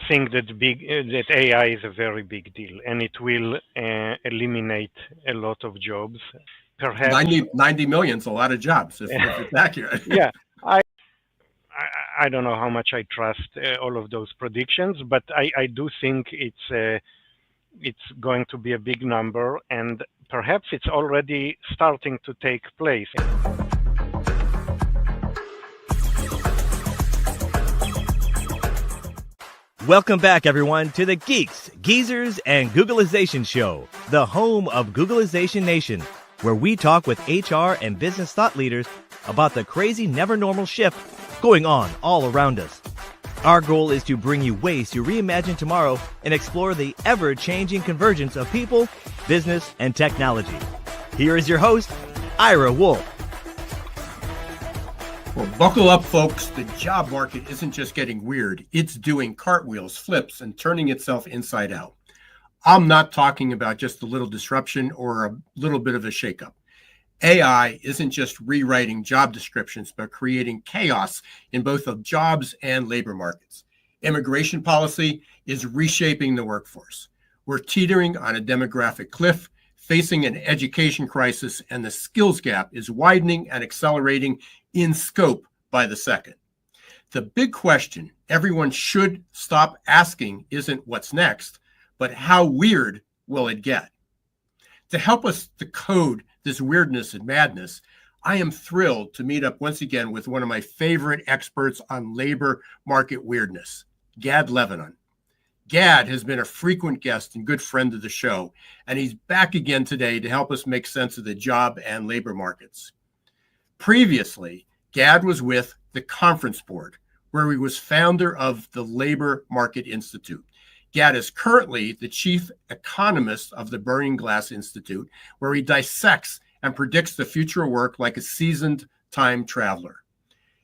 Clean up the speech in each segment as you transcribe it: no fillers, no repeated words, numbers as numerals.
think that AI is a very big deal, and it will eliminate a lot of jobs. Perhaps, 90 million is a lot of jobs if it's accurate. yeah. I don't know how much I trust all of those predictions, but I do think it's going to be a big number, and perhaps it's already starting to take place. Welcome back, everyone, to the Geeks, Geezers, and Googlization Show, the home of Googlization Nation, where we talk with HR and business thought leaders about the crazy, never normal shift going on all around us. Our goal is to bring you ways to reimagine tomorrow and explore the ever-changing convergence of people, business, and technology. Here is your host, Ira Wolfe. Well, buckle up, folks. The job market isn't just getting weird. It's doing cartwheels, flips, and turning itself inside out. I'm not talking about just a little disruption or a little bit of a shakeup. AI isn't just rewriting job descriptions, but creating chaos in both the jobs and labor markets. Immigration policy is reshaping the workforce. We're teetering on a demographic cliff, facing an education crisis, and the skills gap is widening and accelerating in scope by the second. The big question everyone should stop asking isn't what's next, but how weird will it get? To help us decode this weirdness and madness, I am thrilled to meet up once again with one of my favorite experts on labor market weirdness, Gad Levanon. Gad has been a frequent guest and good friend of the show, and he's back again today to help us make sense of the job and labor markets. Previously, Gad was with the Conference Board, where he was founder of the Labor Market Institute. Gad is currently the chief economist of the Burning Glass Institute, where he dissects and predicts the future of work like a seasoned time traveler.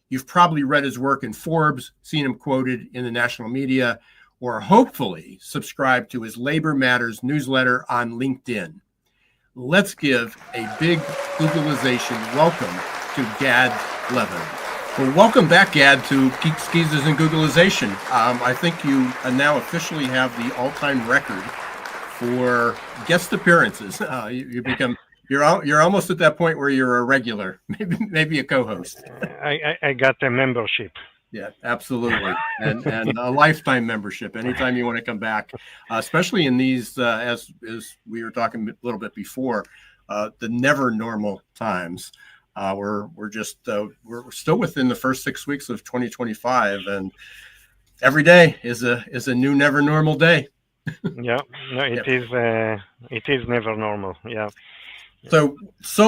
You've probably read his work in Forbes, seen him quoted in the national media, or hopefully subscribe to his Labor Matters newsletter on LinkedIn. Let's give a big Googlization welcome to Gad Levanon. Well, welcome back, Gad, to Geeks, Geezers, and Googlization. I think you now officially have the all-time record for guest appearances. You're almost at that point where you're a regular, maybe a co-host. I got a membership. Yeah, absolutely, and a lifetime membership. Anytime you want to come back, especially in these, as we were talking a little bit before, the never normal times. We're still within the first 6 weeks of 2025, and every day is a new never normal day. Yeah, no, it is never normal. Yeah. So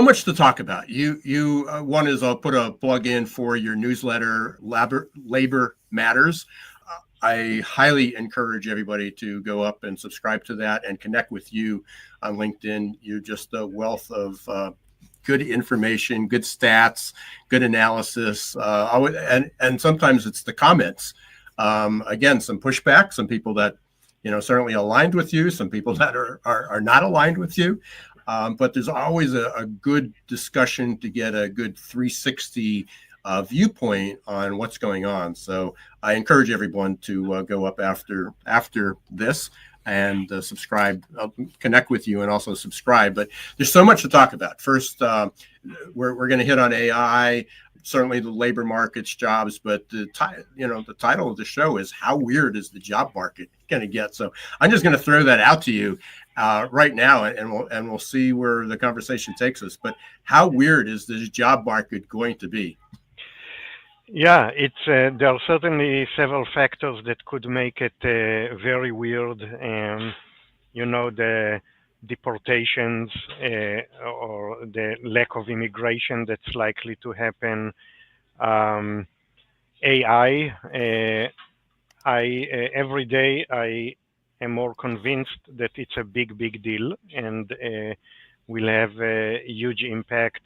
much to talk about. One is I'll put a plug in for your newsletter, Labor Matters. I highly encourage everybody to go up and subscribe to that and connect with you on LinkedIn. You're just a wealth of good information, good stats, good analysis, and sometimes it's the comments. Again, some pushback, some people that certainly aligned with you, some people that are not aligned with you. But there's always a good discussion to get a good 360 viewpoint on what's going on. So I encourage everyone to go up after this and subscribe. I'll connect with you and also subscribe. But there's so much to talk about. First, we're going to hit on AI, certainly the labor markets, jobs. But the title of the show is "How Weird Is the Job Market Going to Get?" So I'm just going to throw that out to you right now, and we'll see where the conversation takes us. But how weird is this job market going to be? Yeah, there are certainly several factors that could make it very weird. The deportations or the lack of immigration that's likely to happen. AI. Every day I am more convinced that it's a big deal and will have a huge impact.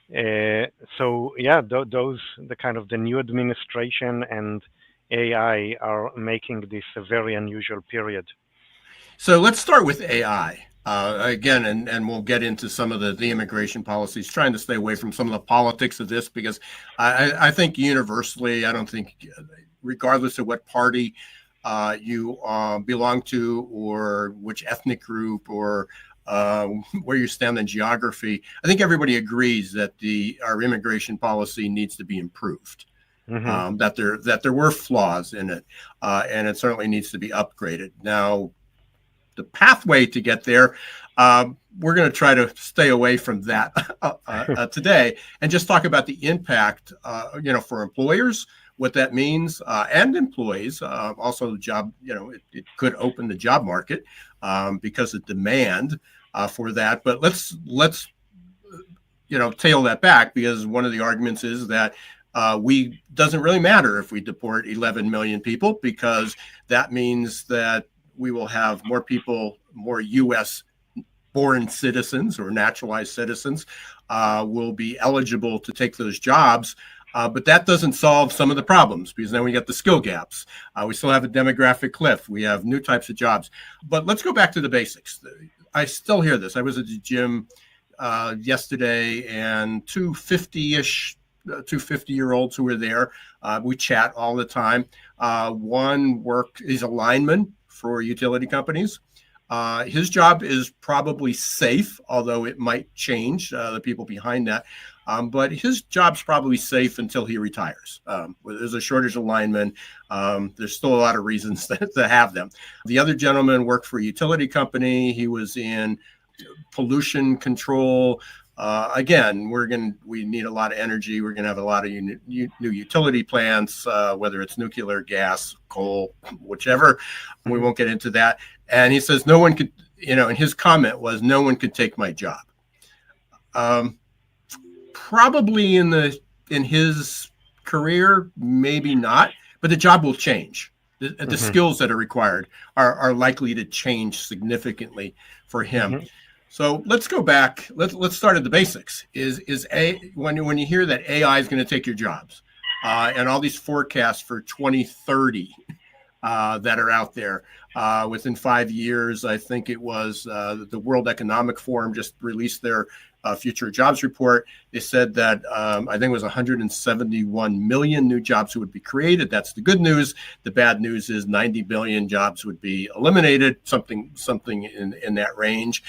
The kind of the new administration and AI are making this a very unusual period. So let's start with AI again, and we'll get into some of the immigration policies, trying to stay away from some of the politics of this, because I think universally, I don't think regardless of what party you belong to, or which ethnic group, or where you stand in geography. I think everybody agrees that our immigration policy needs to be improved. Mm-hmm. That there were flaws in it, and it certainly needs to be upgraded. Now, the pathway to get there, we're going to try to stay away from that today, and just talk about the impact, for employers, what that means, and employees. Also, the job, it could open the job market because of demand for that. But let's tail that back, because one of the arguments is that we doesn't really matter if we deport 11 million people, because that means that we will have more people, more U.S. born citizens or naturalized citizens will be eligible to take those jobs. But that doesn't solve some of the problems, because then we get the skill gaps. We still have a demographic cliff. We have new types of jobs. But let's go back to the basics. I still hear this. I was at the gym yesterday, and two 50-year-olds who were there. We chat all the time. One is a lineman for utility companies. His job is probably safe, although it might change, the people behind that. But his job's probably safe until he retires. There's a shortage of linemen. There's still a lot of reasons to have them. The other gentleman worked for a utility company. He was in pollution control. Again, we need a lot of energy. We're going to have a lot of new utility plants, whether it's nuclear, gas, coal, whichever. We won't get into that. And he says no one could, and his comment was, no one could take my job. Probably in his career, maybe not, but the job will change. The skills that are required are likely to change significantly for him. Mm-hmm. So let's go back. Let's start at the basics. When you hear that AI is going to take your jobs, and all these forecasts for 2030 that are out there, within 5 years, I think it was the World Economic Forum just released their future jobs report. They said that I think it was 171 million new jobs would be created. That's the good news. The bad news is 90 billion jobs would be eliminated, something in that range.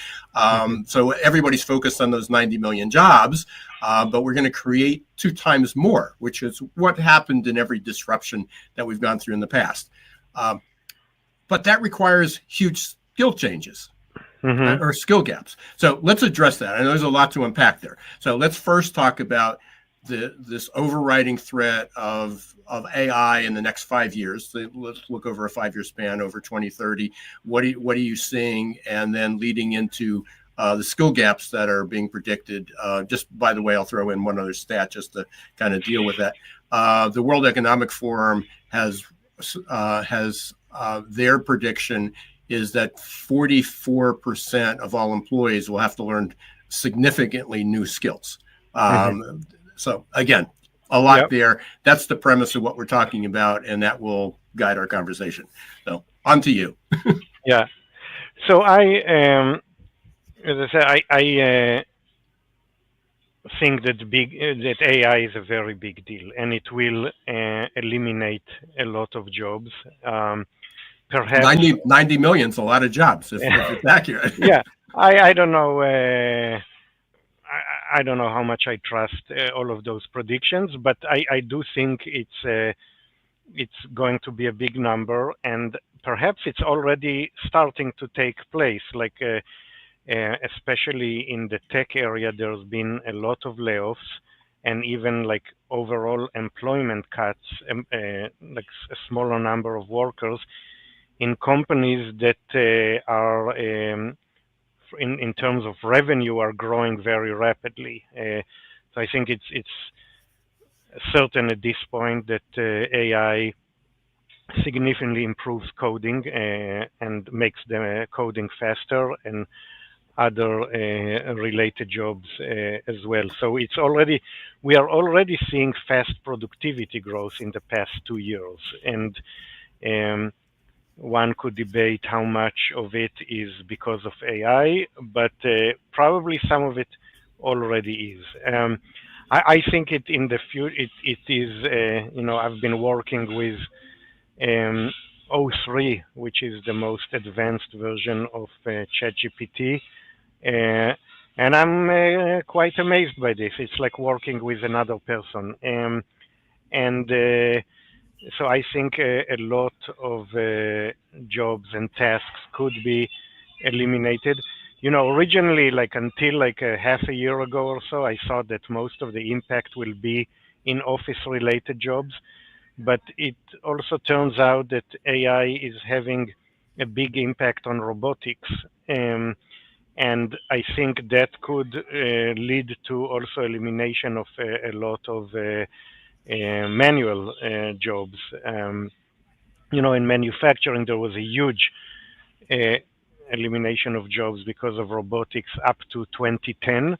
So everybody's focused on those 90 million jobs, but we're going to create 2 times more, which is what happened in every disruption that we've gone through in the past. But that requires huge skill changes. Or skill gaps. So let's address that. I know there's a lot to unpack there. So let's first talk about this overriding threat of AI in the next 5 years. Let's look over a 5-year span, over 2030. What are you seeing? And then leading into the skill gaps that are being predicted. Just by the way, I'll throw in one other stat just to kind of deal with that. The World Economic Forum has their prediction is that 44% of all employees will have to learn significantly new skills. So again, a lot there. That's the premise of what we're talking about, and that will guide our conversation. So on to you. Yeah. So as I said, I think that AI is a very big deal, and it will eliminate a lot of jobs. Perhaps 90 million is a lot of jobs if it's accurate. Yeah, I don't know. I don't know how much I trust all of those predictions, but I do think it's going to be a big number, and perhaps it's already starting to take place. Like especially in the tech area, there's been a lot of layoffs, and even like overall employment cuts, like a smaller number of workers in companies that are, in terms of revenue, are growing very rapidly. So I think it's certain at this point that AI significantly improves coding and makes the coding faster and other related jobs as well. So we are already seeing fast productivity growth in the past 2 years, and one could debate how much of it is because of AI, but probably some of it already is. I think in the future it is. I've been working with um, O3, which is the most advanced version of ChatGPT. Uh, and I'm quite amazed by this. It's like working with another person. And so I think a lot of jobs and tasks could be eliminated. You know, originally, like until like half a year ago or so, I thought that most of the impact will be in office-related jobs, but it also turns out that AI is having a big impact on robotics. And I think that could lead to also elimination of a lot of manual jobs. You know, in manufacturing, there was a huge uh, elimination of jobs because of robotics up to 2010,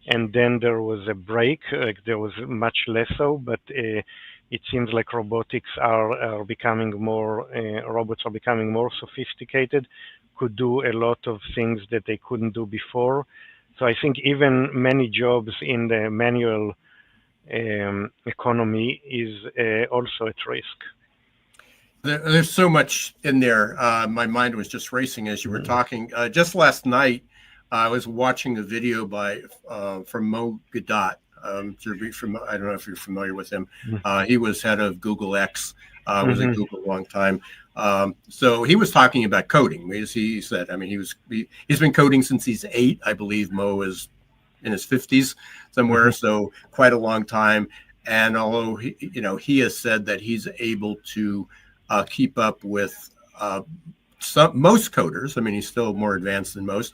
and then there was a break. Like there was much less so, but it seems like are becoming more. Robots are becoming more sophisticated, could do a lot of things that they couldn't do before. So I think even many jobs in the manual economy is also at risk. There's so much in there. My mind was just racing as you were talking. Just last night, I was watching a video by from Mo Gadat. I don't know if you're familiar with him. He was head of Google X, was at Google a long time. So he was talking about coding. He said, I mean, he's been coding since he's 8. I believe Mo is in his 50s somewhere, so quite a long time. And although he has said that he's able to keep up with most coders. I mean, he's still more advanced than most.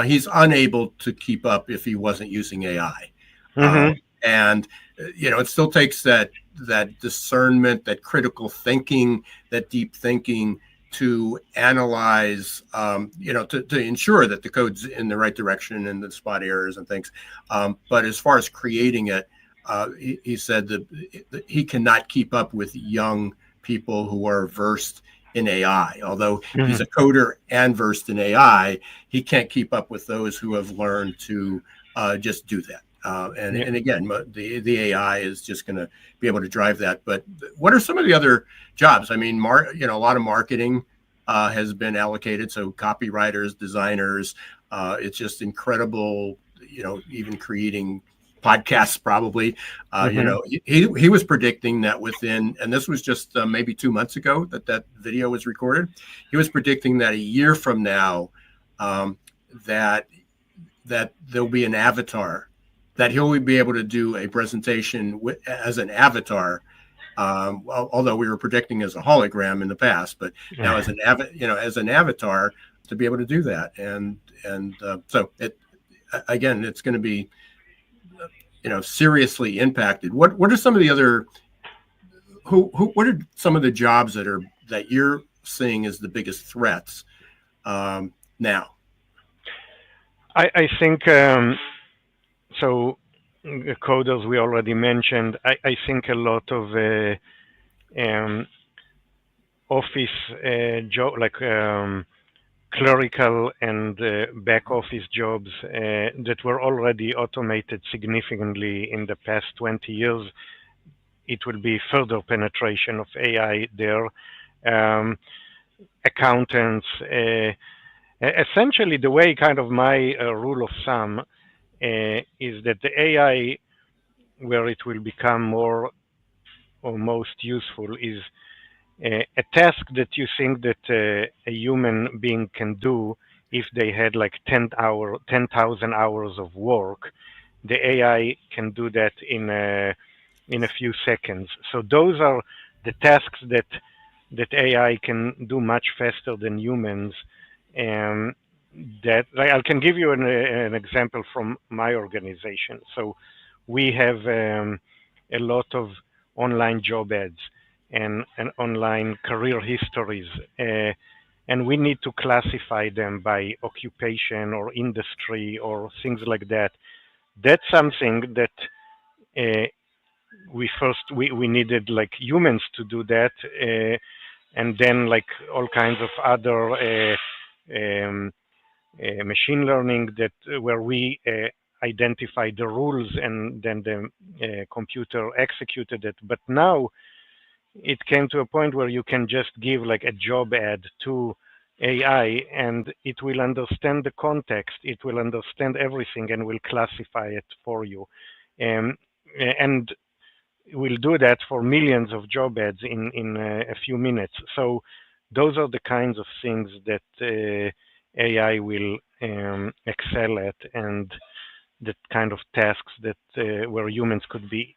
He's unable to keep up if he wasn't using AI. And it still takes that discernment, that critical thinking, that deep thinking to analyze, to ensure that the code's in the right direction and the spot errors and things. But as far as creating it, he said that he cannot keep up with young people who are versed in AI. Although he's a coder and versed in AI, he can't keep up with those who have learned to just do that. And again, the AI is just going to be able to drive that. But what are some of the other jobs? I mean, a lot of marketing has been allocated. So copywriters, designers, it's just incredible, even creating podcasts probably. He was predicting that within, and this was just maybe 2 months ago that video was recorded. He was predicting that a year from now, that there'll be an avatar, that he'll be able to do a presentation as an avatar. Although we were predicting as a hologram in the past, but now as an avatar to be able to do that, and so it's going to be seriously impacted. What are some of the other what are some of the jobs that you're seeing as the biggest threats now? I think so. Coders we already mentioned. I think a lot of office job like clerical and back office jobs that were already automated significantly in the past 20 years. It will be further penetration of AI there. Accountants, essentially the way kind of my rule of thumb is that the AI, where it will become more or most useful, is a task that you think that a human being can do if they had like 10,000 hours of work. The AI can do that in a few seconds. So those are the tasks that AI can do much faster than humans. That I can give you an example from my organization. So we have a lot of online job ads and online career histories, and we need to classify them by occupation or industry or things like that. That's something that we needed like humans to do that, and then like all kinds of other machine learning where we identify the rules and then the computer executed it. But now it came to a point where you can just give like a job ad to AI and it will understand the context, it will understand everything and will classify it for you. Um, and will do that for millions of job ads in a few minutes. So those are the kinds of things that AI will excel at, and that kind of tasks that where humans could be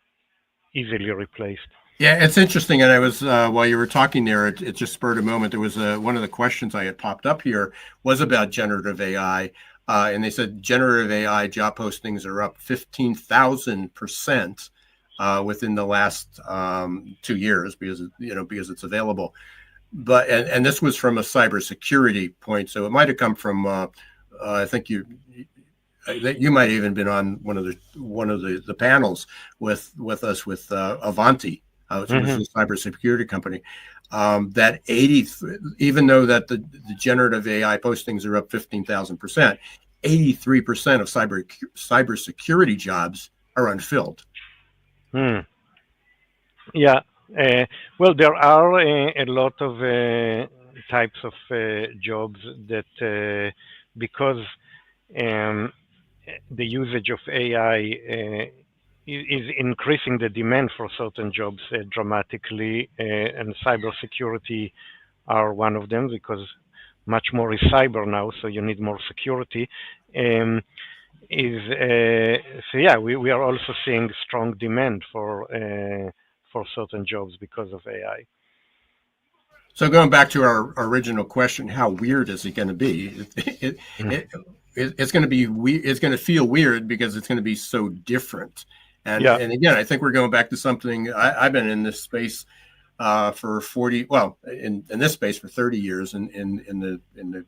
easily replaced. Yeah, it's interesting. And I was while you were talking there, it just spurred a moment. There was one of the questions I had popped up here was about generative AI, and they said generative AI job postings are up 15,000% within the last 2 years because because it's available. But and this was from a cybersecurity point, so it might have come from I think you might have even been on one of the panels with us with Avanti, which was Hmm. a cybersecurity company. That 80, even though that the generative AI postings are up 15,000%, 83% of cybersecurity jobs are unfilled. Hmm. Yeah. Uh, well, there are a lot of types of jobs that, because um, the usage of AI is increasing the demand for certain jobs dramatically, and cybersecurity are one of them because much more is cyber now, so you need more security. Um, is so yeah, we are also seeing strong demand for certain jobs because of AI. So going back to our original question, how weird is it going to be? Mm. It, it's going to be it's going to feel weird because it's going to be so different. And Yeah. and again, I think we're going back to something. I've been in this space for 40, well, in this space for 30 years, in the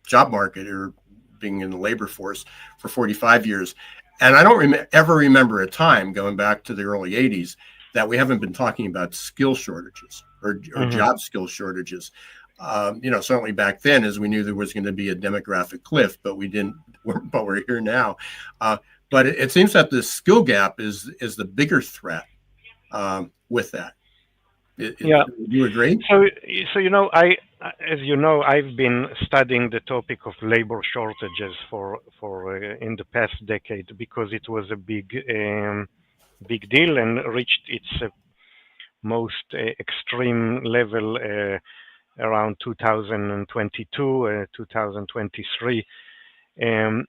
job market or being in the labor force for 45 years. And I don't ever remember a time going back to the early 80s that we haven't been talking about skill shortages or Hmm. job skill shortages. Certainly back then, as we knew there was going to be a demographic cliff, but we didn't. But we're here now. But it seems that the skill gap is the bigger threat with that. Yeah. Do you agree? So, so as you know, I've been studying the topic of labor shortages for in the past decade because it was a big deal and reached its most extreme level around 2022, 2023. Um,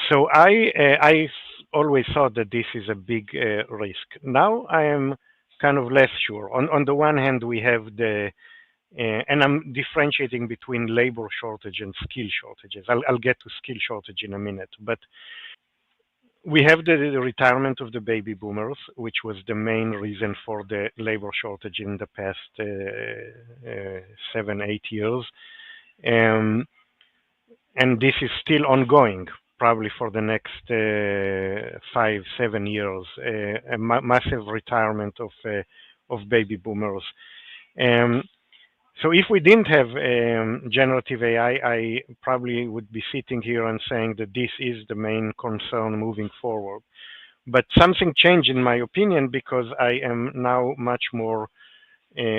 so I always thought that this is a big risk. Now I am kind of less sure. On the one hand, we have and I'm differentiating between labor shortage and skill shortages. I'll get to skill shortage in a minute, but we have the retirement of the baby boomers, which was the main reason for the labor shortage in the past 7, 8 years. Um, and this is still ongoing, probably for the next 5, 7 years, a massive retirement of baby boomers. Um, so if we didn't have generative AI, I probably would be sitting here and saying that this is the main concern moving forward. But something changed in my opinion because I am now much more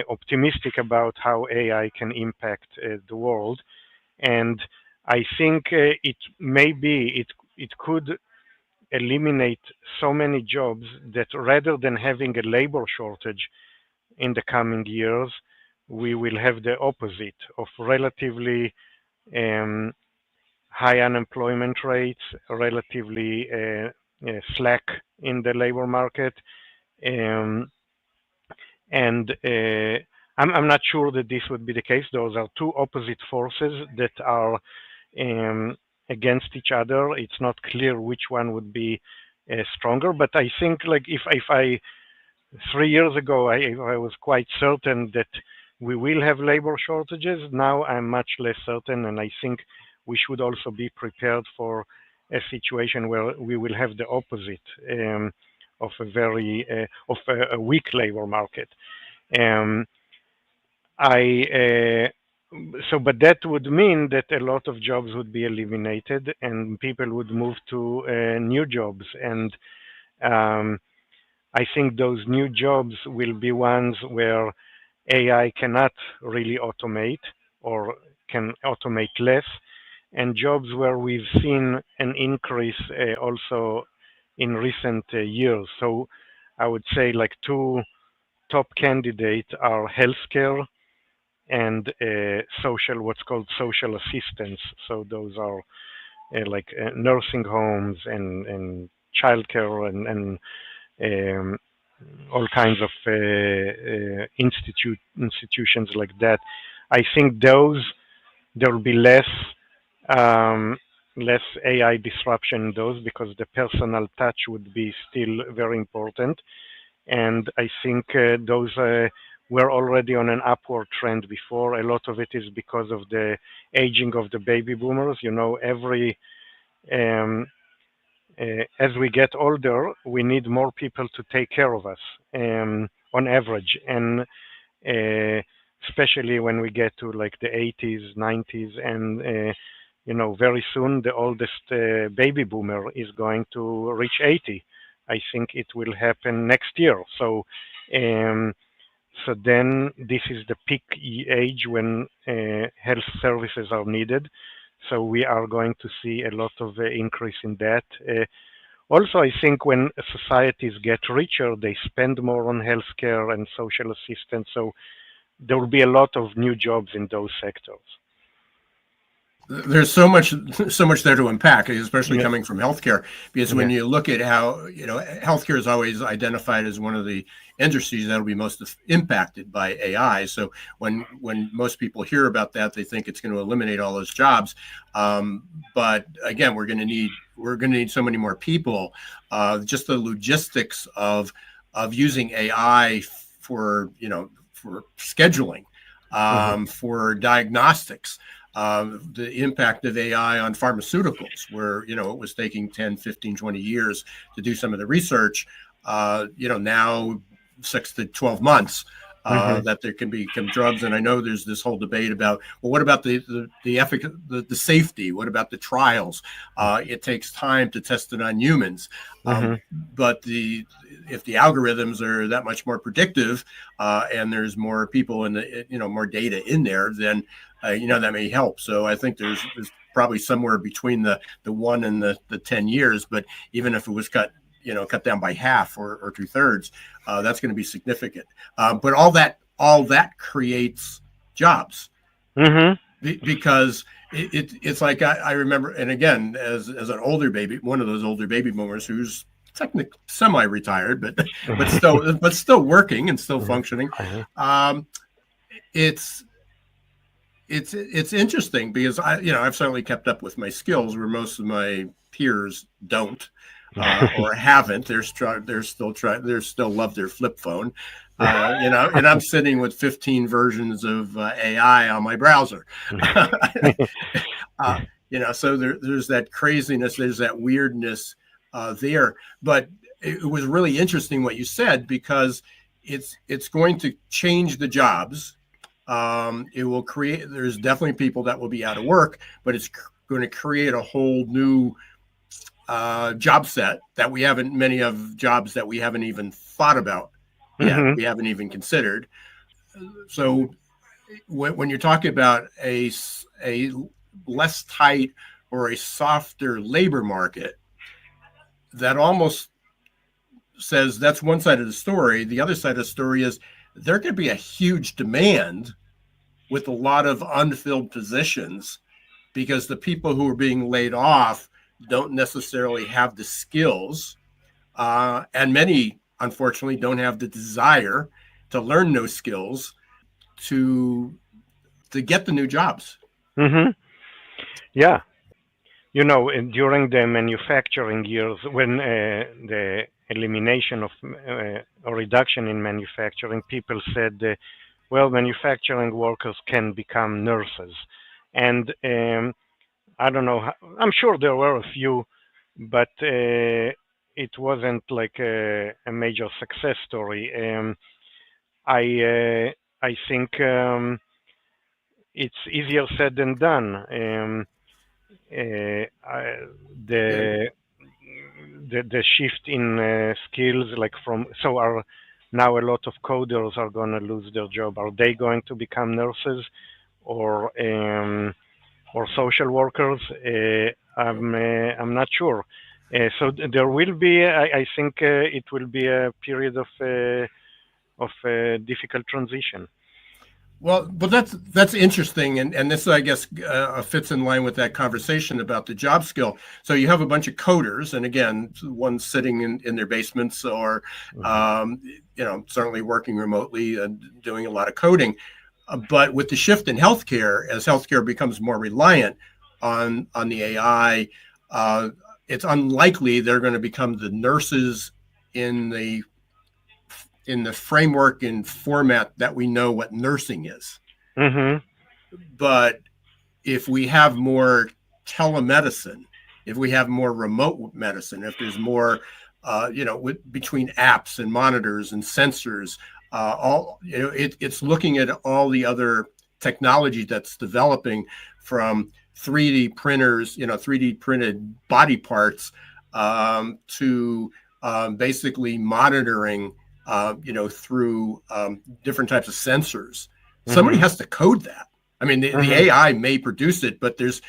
optimistic about how AI can impact the world, and I think it could eliminate so many jobs that rather than having a labor shortage in the coming years, we will have the opposite of relatively um, high unemployment rates, relatively slack in the labor market, um, and I'm not sure that this would be the case. Those are two opposite forces that are um, against each other. It's not clear which one would be stronger, but I think like if I 3 years ago I was quite certain that we will have labor shortages. Now I'm much less certain, and I think we should also be prepared for a situation where we will have the opposite of a weak labor market. Um, I but that would mean that a lot of jobs would be eliminated and people would move to new jobs, and um, I think those new jobs will be ones where AI cannot really automate or can automate less, and jobs where we've seen an increase also in recent years. So I would say like two top candidates are healthcare and what's called social assistance. So those are like nursing homes and childcare and um, all kinds of institutions like that. I think those there will be um, less AI disruption in those because the personal touch would be still very important. And I think those were already on an upward trend before. A lot of it is because of the aging of the baby boomers. You know, um, as we get older, we need more people to take care of us on average. And especially when we get to like the 80s, 90s, and very soon the oldest baby boomer is going to reach 80. I think it will happen next year. Um, so then this is the peak age when health services are needed. So we are going to see a lot of increase in that. Also, I think when societies get richer, they spend more on healthcare and social assistance. So there will be a lot of new jobs in those sectors. There's so much there to unpack, especially Yeah. coming from healthcare, because when Yeah. you look at how healthcare is always identified as one of the industries that'll be most impacted by AI. So when most people hear about that, they think it's going to eliminate all those jobs. But again, we're going to need so many more people. Just the logistics of using AI for scheduling, Mhm. for diagnostics, the impact of AI on pharmaceuticals, where it was taking 10, 15, 20 years to do some of the research. Now 6 to 12 months, Mhm. that there can become drugs. And I know there's this whole debate about, well, what about the safety? What about the trials? It takes time to test it on humans. Mhm. But if the algorithms are that much more predictive, and there's more people in more data in there, then that may help. So I think there's probably somewhere between the 1 and the 10 years, but even if it was cut down by half or 2/3, that's going to be significant. But all that creates jobs, Mhm. because it's like I remember, and again, as an older baby, one of those older baby boomers who's technically semi-retired, but still working and still Mhm. functioning. Mhm. Um, it's it's interesting because I've certainly kept up with my skills where most of my peers don't, or haven't. They're still love their flip phone, and I'm sitting with 15 versions of AI on my browser. uh, so there's that craziness, there's that weirdness there. But it was really interesting what you said, because it's going to change the jobs. It will create. There's definitely people that will be out of work, but it's going to create a whole new job set that we haven't. Many of jobs that we haven't even thought about yet. Mhm. We haven't even considered. So when you're talking about a less tight or a softer labor market, that almost says that's one side of the story. The other side of the story is there could be a huge demand with a lot of unfilled positions, because the people who are being laid off don't necessarily have the skills, and many, unfortunately, don't have the desire to learn those skills to get the new jobs. Mhm. Yeah. During the manufacturing years, when the elimination of or reduction in manufacturing, people said, well, manufacturing workers can become nurses. And I don't know, I'm sure there were a few, but it wasn't like a major success story. I I think it's easier said than done. Uh, I- Yeah, the the shift in skills, like from so are now a lot of coders are going to lose their job. Are they going to become nurses or social workers? I'm not sure. There will be, I think, it will be a period of difficult transition. Well, but that's interesting, and this I guess fits in line with that conversation about the job skill. So you have a bunch of coders, and again, one's sitting in their basements, or certainly working remotely and doing a lot of coding. But with the shift in healthcare, as healthcare becomes more reliant on the AI, it's unlikely they're going to become the nurses in the framework and format that we know what nursing is. Mm-hmm. But if we have more telemedicine, if we have more remote medicine, if there's more, between apps and monitors and sensors, it's looking at all the other technology that's developing, from 3D printers, 3D printed body parts, to basically monitoring, through different types of sensors. Somebody has to code that. I mean, the AI may produce it, but there's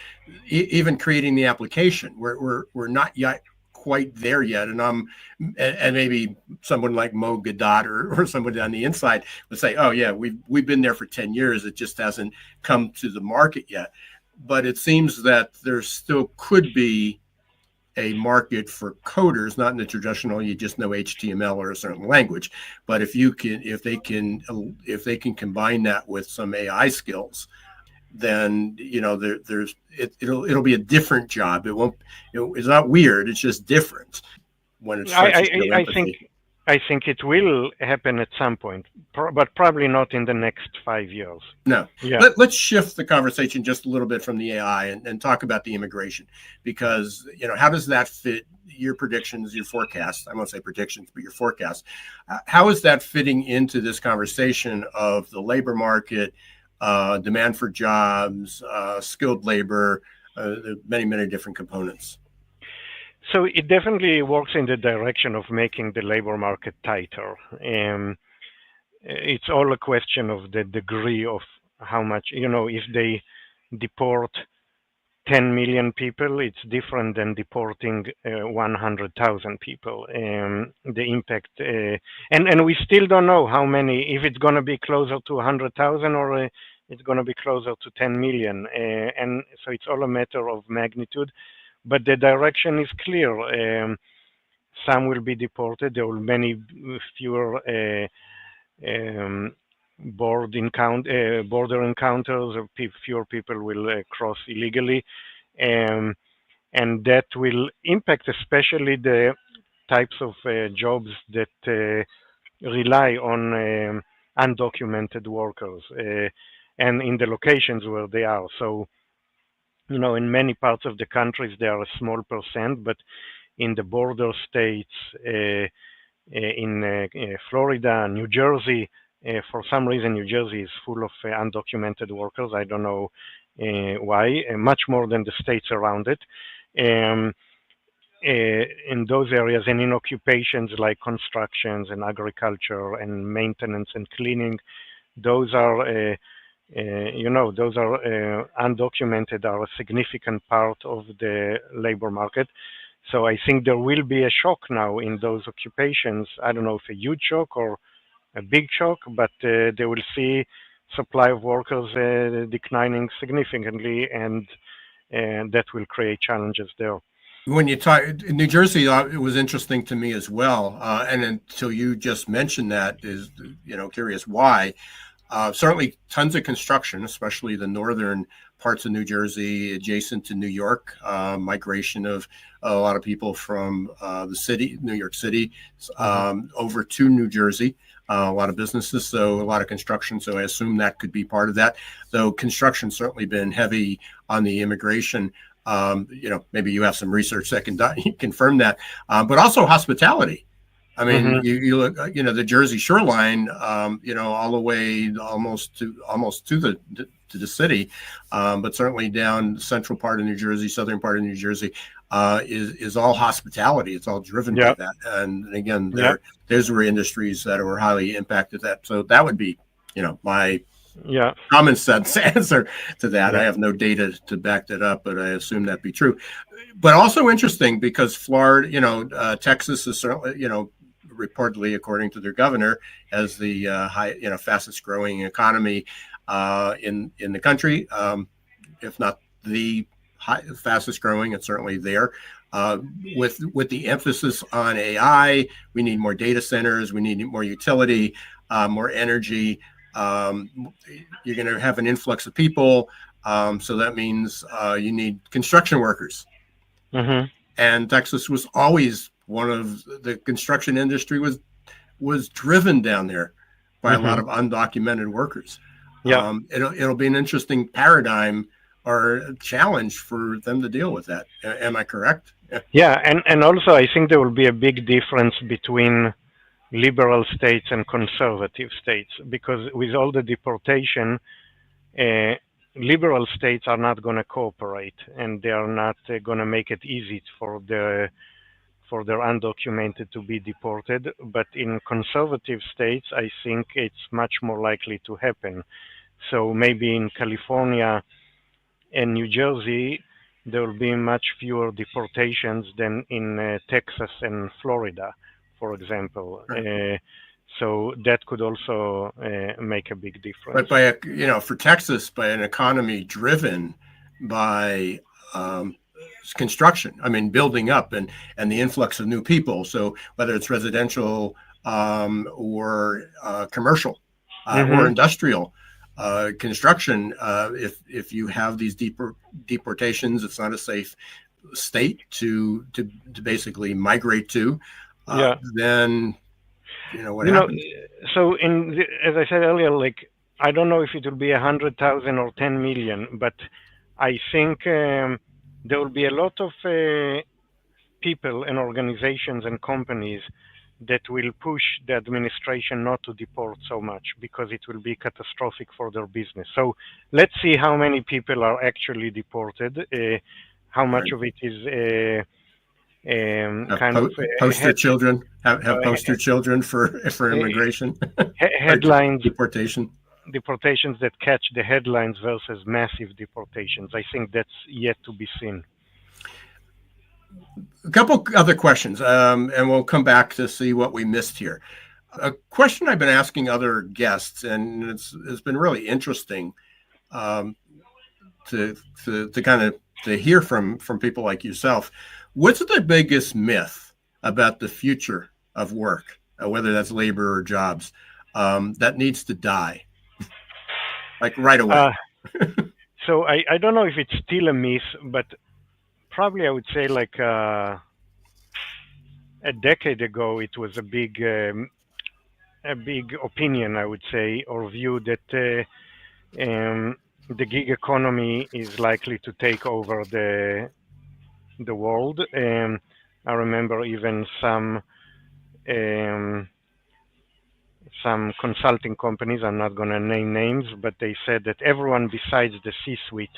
even creating the application. We're not yet quite there yet. And maybe someone like Mo Gadot or somebody on the inside would say, "Oh yeah, we've been there for 10 years. It just hasn't come to the market yet." But it seems that there still could be a market for coders, not in the traditional, you just know HTML or a certain language, but if they can combine that with some AI skills, then it'll be a different job. It's not weird. It's just different when it starts to show empathy. I think it will happen at some point, but probably not in the next 5 years. No. Yeah. Let's shift the conversation just a little bit from the AI and talk about the immigration, because, how does that fit your predictions, your forecast? I won't say predictions, but your forecast. How is that fitting into this conversation of the labor market, demand for jobs, skilled labor, many, many different components? So it definitely works in the direction of making the labor market tighter. It's all a question of the degree of how much, if they deport 10 million people, it's different than deporting 100,000 people. The impact, and we still don't know how many, if it's going to be closer to 100,000 or it's going to be closer to 10 million. And so it's all a matter of magnitude. But the direction is clear. Some will be deported. There will be many fewer border encounters. Fewer people will cross illegally, and that will impact especially the types of jobs that rely on undocumented workers, and in the locations where they are. So, in many parts of the countries, they are a small percent, but in the border states, in Florida, New Jersey, for some reason, New Jersey is full of undocumented workers. I don't know why, much more than the states around it. In those areas and in occupations like constructions and agriculture and maintenance and cleaning, those are undocumented, are a significant part of the labor market. So I think there will be a shock now in those occupations. I don't know if a huge shock or a big shock, but they will see supply of workers declining significantly, and that will create challenges there. When you talk in New Jersey, it was interesting to me as well. And until you just mentioned that, is curious why. Certainly tons of construction, especially the northern parts of New Jersey adjacent to New York, migration of a lot of people from the city, New York City, over to New Jersey, a lot of businesses, so a lot of construction. So I assume that could be part of that, though construction certainly been heavy on the immigration. Maybe you have some research that can confirm that, but also hospitality. I mean, you look, the Jersey shoreline, all the way almost to the city, but certainly down central part of New Jersey, southern part of New Jersey, is all hospitality. It's all driven by Yeah. that. And again, Yeah. those were industries that were highly impacted. So that would be, my Yeah. common sense answer to that. I Yeah. have no data to back that up, but I assume that be true. But also interesting because Florida, Texas is certainly, reportedly, according to their governor, as the fastest growing economy in the country, if not the fastest growing. It's certainly there. With the emphasis on AI, we need more data centers, we need more utility, more energy. You're going to have an influx of people, so that means you need construction workers. Mm-hmm. And Texas was always one of the construction industry was driven down there by a lot of undocumented workers. Yeah. It'll be an interesting paradigm or a challenge for them to deal with that. Am I correct? Yeah. And also, I think there will be a big difference between liberal states and conservative states, because with all the deportation, uh, liberal states are not going to cooperate, and they are not going to make it easy for their undocumented to be deported. But in conservative states, I think it's much more likely to happen. So maybe in California and New Jersey, there will be much fewer deportations than in Texas and Florida, for example. Right. So that could also make a big difference. But for Texas, by an economy driven by construction, I mean, building up and the influx of new people. So whether it's residential or commercial or Mm-hmm. industrial construction, if you have these deportations, it's not a safe state to basically migrate to. Yeah. Then what You know, happens? so as I said earlier, like I don't know if it will be 100,000 or 10 million, but I think there will be a lot of people and organizations and companies that will push the administration not to deport so much because it will be catastrophic for their business. So let's see how many people are actually deported, how much Right. of it is Have kind of poster children, have uh, poster children for immigration or headlines, deportation. deportations that catch the headlines versus massive deportations. I think that's yet to be seen. A couple other questions, and we'll come back to see what we missed here. A question I've been asking other guests, and it's been really interesting um, to kind of to hear from people like yourself. What's the biggest myth about the future of work, whether that's labor or jobs, that needs to die, like right away? So I don't know if it's still a myth, but probably I would say like a decade ago it was a big opinion, I would say, or view that the gig economy is likely to take over the world. I remember even um, some consulting companies, I'm not going to name names, but they said that everyone besides the C-suite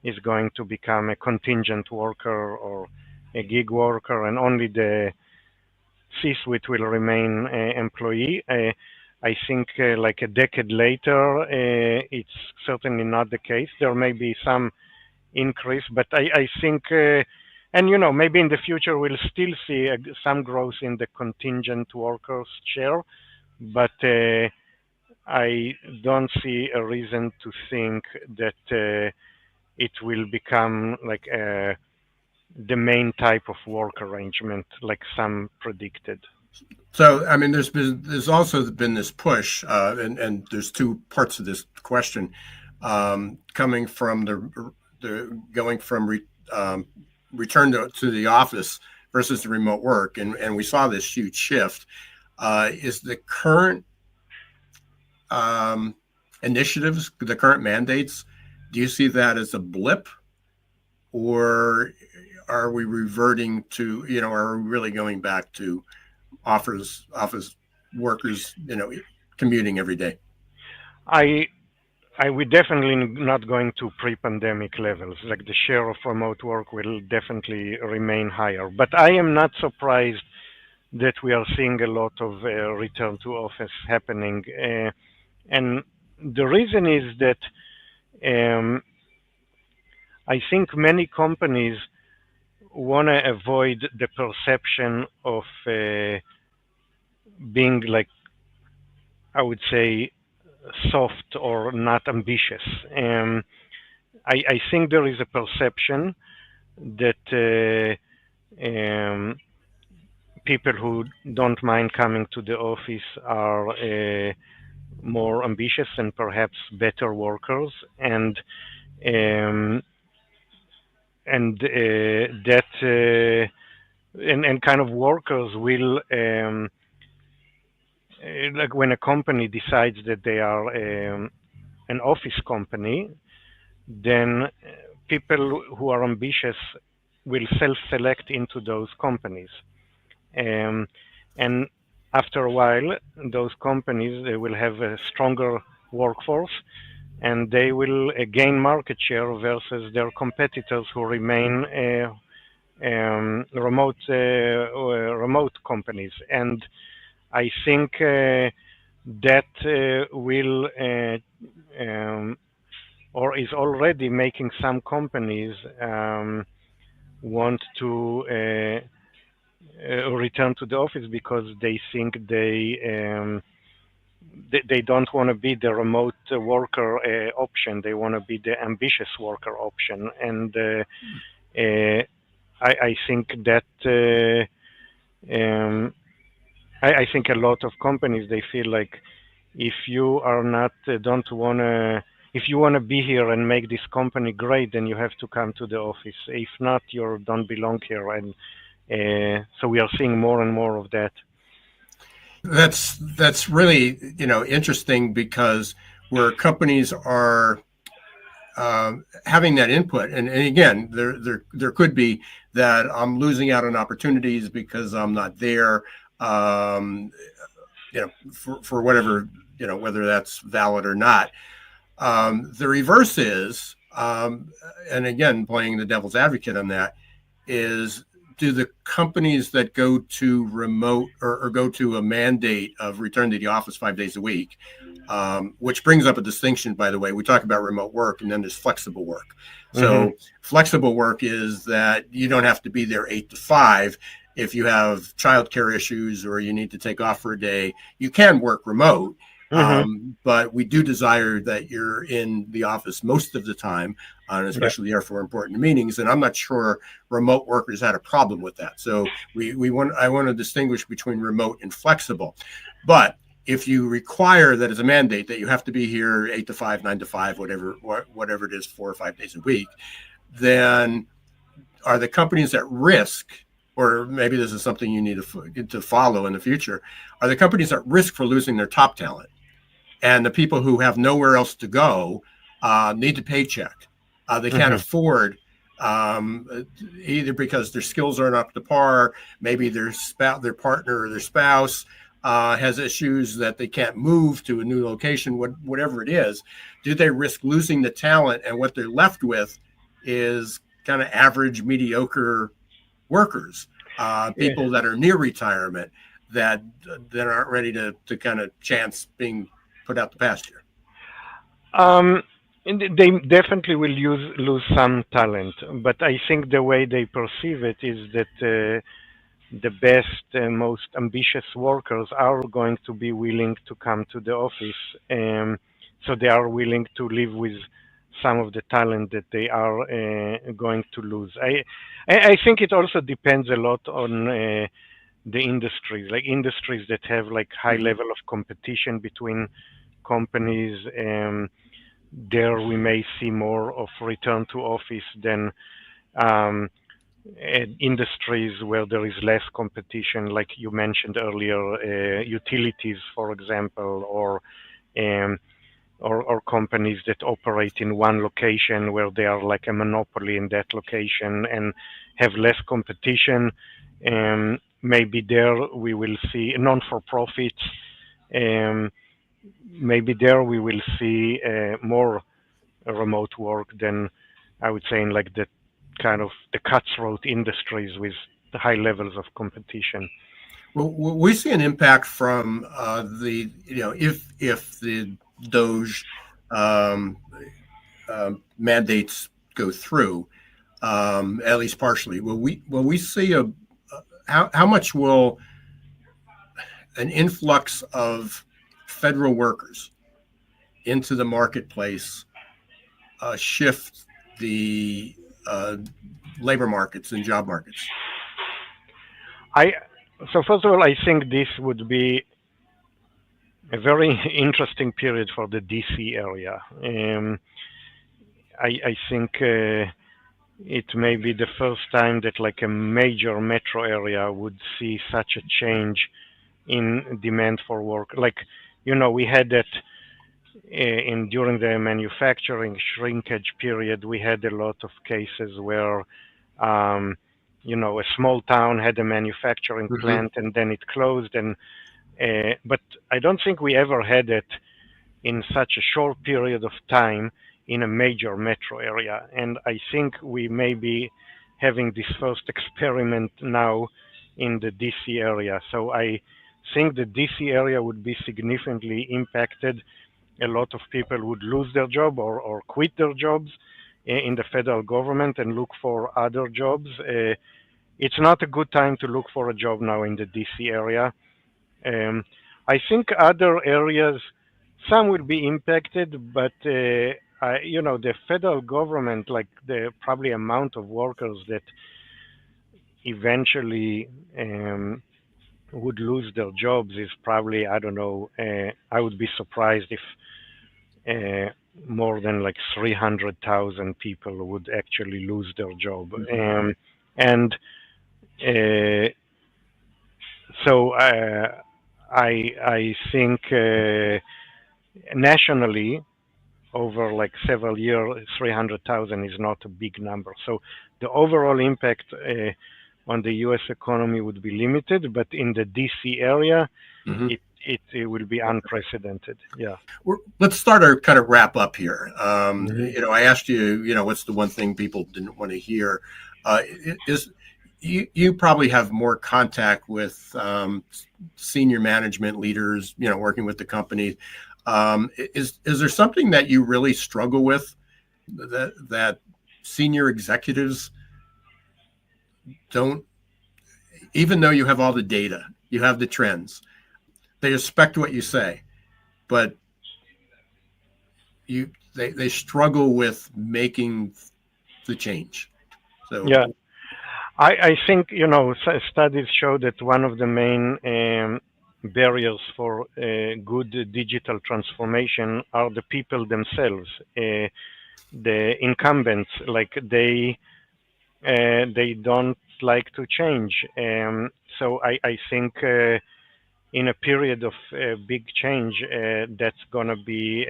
is going to become a contingent worker or a gig worker, and only the C-suite will remain employee. I think like a decade later, it's certainly not the case. There may be some increase, but I think, and maybe in the future we'll still see some growth in the contingent workers share, but I don't see a reason to think that it will become like the main type of work arrangement, like some predicted. So, I mean, there's also been this push, and there's two parts of this question, coming from the going from return to the office versus the remote work, and we saw this huge shift. Is the current initiatives, the current mandates, do you see that as a blip, or are we reverting to, are we really going back to office workers, commuting every day? I we definitely not going to pre-pandemic levels. Like the share of remote work will definitely remain higher. But I am not surprised that we are seeing a lot of return to office happening. And the reason is that um, I think many companies want to avoid the perception of being like, I would say, soft or not ambitious. I think there is a perception that people who don't mind coming to the office are more ambitious and perhaps better workers, um, and that and kind of workers will like when a company decides that they are an office company, then people who are ambitious will self-select into those companies. Um, and after a while, those companies they will have a stronger workforce and they will gain market share versus their competitors who remain remote companies. And I think that will or is already making some companies want to return to the office because they think they don't want to be the remote worker option. They want to be the ambitious worker option, and I think that I think a lot of companies they feel like if you are not don't want to if you want to be here and make this company great, then you have to come to the office. If not, you don't belong here, and so we are seeing more and more of that. That's really interesting because where companies are having that input, and again, there could be that I'm losing out on opportunities because I'm not there, for whatever whether that's valid or not. The reverse is, and again, playing the devil's advocate on that, is do the companies that go to remote or go to a mandate of return to the office 5 days a week, which brings up a distinction, by the way. We talk about remote work and then there's flexible work. So flexible work is that you don't have to be there 8 to 5. If you have childcare issues or you need to take off for a day, you can work remote. But we do desire that you're in the office most of the time, and especially there for important meetings. And I'm not sure remote workers had a problem with that. So I want to distinguish between remote and flexible. But if you require that as a mandate that you have to be here 8 to 5, 9 to 5, whatever it is, 4 or 5 days a week, then are the companies at risk? Or maybe this is something you need to follow in the future. Are the companies at risk for losing their top talent? And the people who have nowhere else to go need a paycheck. They can't afford either because their skills aren't up to par. Maybe their partner or their spouse has issues that they can't move to a new location, whatever it is. Do they risk losing the talent? And what they're left with is kind of average, mediocre workers, people that are near retirement that aren't ready to kind of chance being put out the pasture. They definitely will lose some talent, but I think the way they perceive it is that the best and most ambitious workers are going to be willing to come to the office, so they are willing to live with some of the talent that they are going to lose. I think it also depends a lot on the industries, like industries that have like high level of competition between companies. There we may see more of return to office than industries where there is less competition, like you mentioned earlier, utilities, for example, or companies that operate in one location where they are like a monopoly in that location and have less competition. Maybe there we will see non-for-profits maybe there we will see more remote work than I would say in like the kind of the cutthroat industries with the high levels of competition. Well, we see an impact from the, if the Doge um, mandates go through, at least partially. Will we see how much will an influx of federal workers into the marketplace shift the labor markets and job markets? I so first of all, I think this would be a very interesting period for the DC area. I think it may be the first time that like a major metro area would see such a change in demand for work. Like, we had that in during the manufacturing shrinkage period, we had a lot of cases where, a small town had a manufacturing plant and then it closed. But I don't think we ever had it in such a short period of time in a major metro area. And I think we may be having this first experiment now in the DC area. So I think the DC area would be significantly impacted. A lot of people would lose their job or quit their jobs in the federal government and look for other jobs. It's not a good time to look for a job now in the DC area. I think other areas, some will be impacted, but the federal government, like the probably amount of workers that eventually would lose their jobs is probably, I don't know, I would be surprised if more than like 300,000 people would actually lose their job. And so I think nationally, over like several years, 300,000 is not a big number. So the overall impact on the U.S. economy would be limited, but in the D.C. area, it will be unprecedented. Yeah. Let's start our kind of wrap up here. I asked you, what's the one thing people didn't want to hear? You probably have more contact with senior management leaders, working with the company. Is there something that you really struggle with that senior executives don't, even though you have all the data, you have the trends, they respect what you say, but they struggle with making the change? So yeah, I think studies show that one of the main barriers for good digital transformation are the people themselves, the incumbents. Like they don't like to change. So I think in a period of big change, that's going to be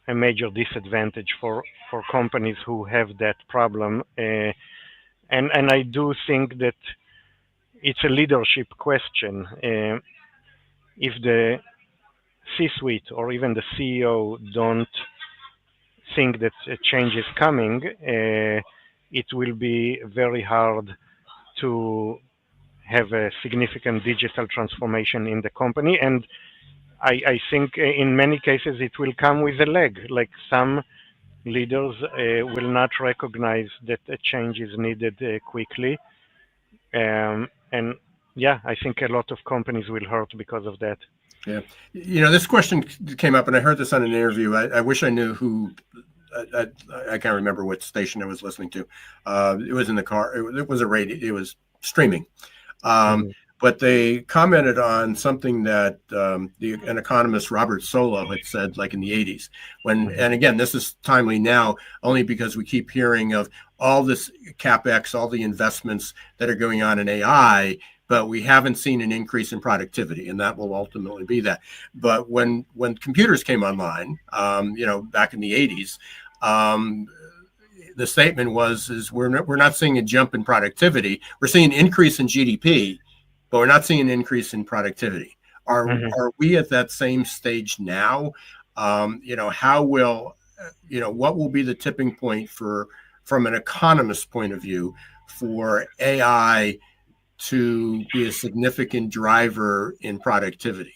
a major disadvantage for companies who have that problem. And I do think that it's a leadership question. If the C-suite or even the CEO don't think that a change is coming, it will be very hard to have a significant digital transformation in the company. And I think in many cases it will come with a lag. Like some leaders will not recognize that a change is needed quickly. And yeah, I think a lot of companies will hurt because of that. Yeah. This question came up, and I heard this on an interview. I wish I knew who. I can't remember what station I was listening to. It was in the car. It was a radio. It was streaming. But they commented on something that an economist, Robert Solow, had said like in the 80s. And again, this is timely now only because we keep hearing of all this CapEx, all the investments that are going on in AI, but we haven't seen an increase in productivity, and that will ultimately be that. But when computers came online, back in the 80s, the statement was we're not seeing a jump in productivity. We're seeing an increase in GDP, but we're not seeing an increase in productivity. Mhm. Are we at that same stage now? How will what will be the tipping point from an economist point of view for AI to be a significant driver in productivity?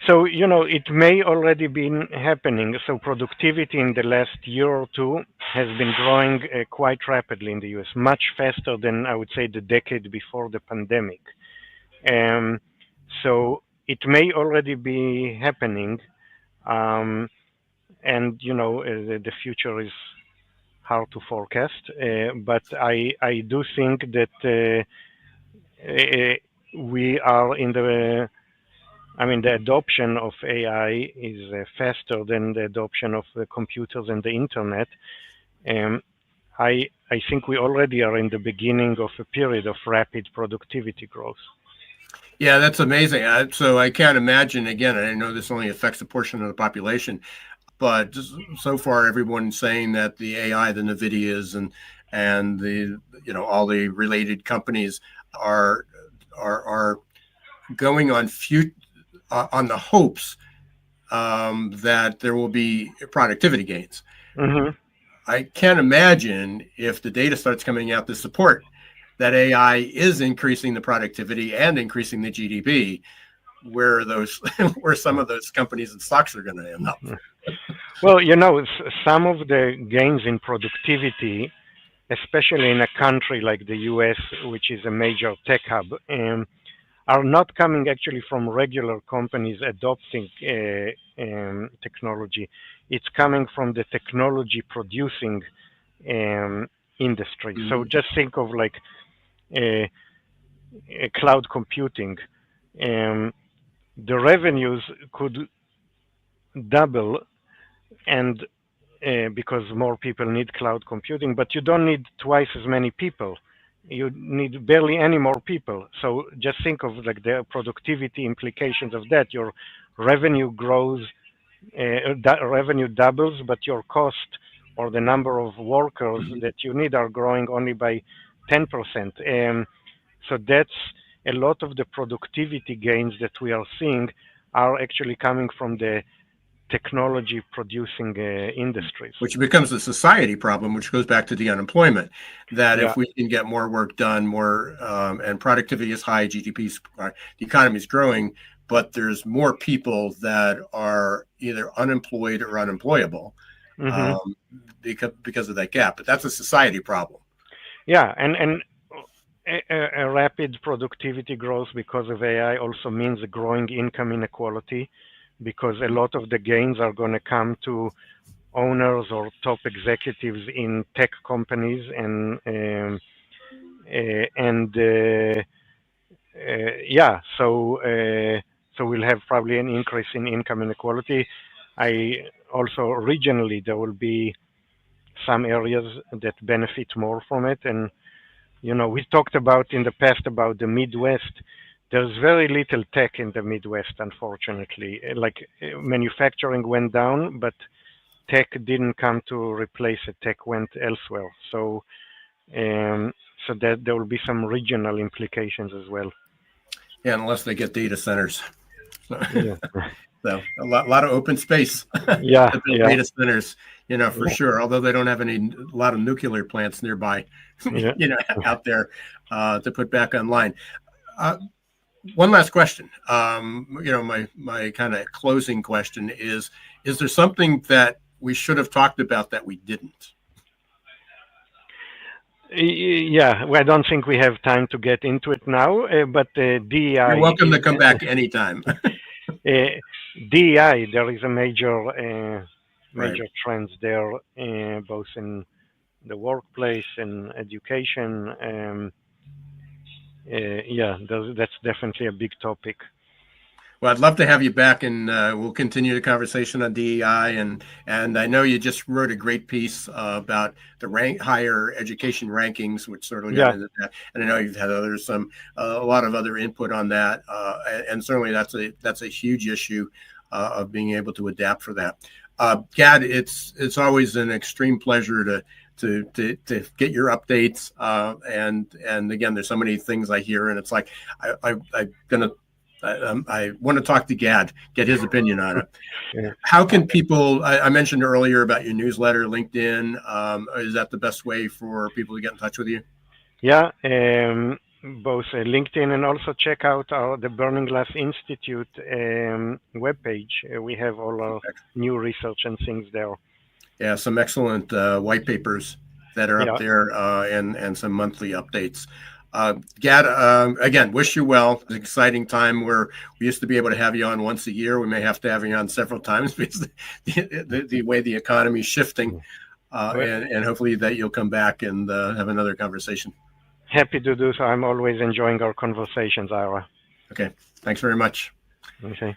So, it may already been happening. So productivity in the last year or two has been growing quite rapidly in the US, much faster than I would say the decade before the pandemic. Um, so it may already be happening, and the future is hard to forecast. But I do think that we are in the I mean, the adoption of AI is faster than the adoption of the computers and the internet. Um, I think we already are in the beginning of a period of rapid productivity growth. Yeah, that's amazing. So I can't imagine, again, and I know this only affects a portion of the population, but so far everyone's saying that the AI, the NVIDIAs and the all the related companies are are going on the hopes that there will be productivity gains. Hmm. I can't imagine if the data starts coming out to support that AI is increasing the productivity and increasing the GDP, where those where some of those companies and stocks are going to end up. Well, some of the gains in productivity, especially in a country like the US, which is a major tech hub, are not coming actually from regular companies adopting technology. It's coming from the technology producing industry. So just think of like uh, cloud computing. Um, the revenues could double, and because more people need cloud computing, but you don't need twice as many people. You need barely any more people. So just think of like the productivity implications of that. Your revenue grows, revenue doubles, but your cost or the number of workers that you need are growing only by 10%. So that's a lot of the productivity gains that we are seeing are actually coming from the technology producing industries. Which becomes a society problem, which goes back to the unemployment. That Yeah. if we can get more work done, more and productivity is high, GDP, the economy is growing, but there's more people that are either unemployed or unemployable Hmm. um, because of that gap. But that's a society problem. Yeah, and a rapid productivity growth because of AI also means a growing income inequality, because a lot of the gains are going to come to owners or top executives in tech companies, yeah, so we'll have probably an increase in income inequality. I also regionally there will be some areas that benefit more from it, and we talked about in the past about the Midwest. There's very little tech in the Midwest, unfortunately. Like manufacturing went down, but tech didn't come to replace it. Tech went elsewhere. Um, so that there will be some regional implications as well. Yeah, unless they get data centers. So, Yeah, so a lot of open space yeah, to build yeah, data centers, for sure. Although they don't have a lot of nuclear plants nearby, yeah. out there to put back online. Uh, One last question. My kind of closing question is there something that we should have talked about that we didn't? Yeah, well, I don't think we have time to get into it now, but You're DEI welcome to is come back anytime. DEI. There is a Right. major trends there, both in the workplace and education. Yeah, that's definitely a big topic. Well, I'd love to have you back, and we'll continue the conversation on DEI. And I know you just wrote a great piece about the higher education rankings, which sort of got Yeah. into that. And I know you've had a lot of other input on that, and certainly that's a huge issue of being able to adapt for that. Gad, it's always an extreme pleasure to get your updates. And again, there's so many things I hear, and it's like I'm gonna I want to talk to Gad, get his opinion on it. Yeah. How can people, I mentioned earlier about your newsletter, LinkedIn. Is that the best way for people to get in touch with you? Yeah, both LinkedIn and also check out the Burning Glass Institute webpage. We have all our new research and things there. Yeah, some excellent white papers that are up there and some monthly updates. Gad, again, wish you well. It's an exciting time where we used to be able to have you on once a year. We may have to have you on several times because the way the economy is shifting. And hopefully that you'll come back and have another conversation. Happy to do so. I'm always enjoying our conversations, Ira. Okay. Thanks very much. Okay.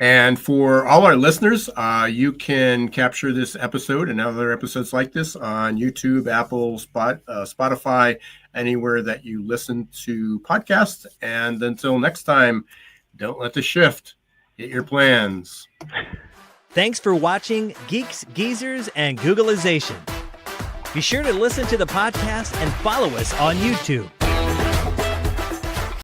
And for all our listeners, you can capture this episode and other episodes like this on YouTube, Apple, Spotify, anywhere that you listen to podcasts. And until next time, don't let the shift hit your plans. Thanks for watching Geeks, Geezers, and Googlization. Be sure to listen to the podcast and follow us on YouTube.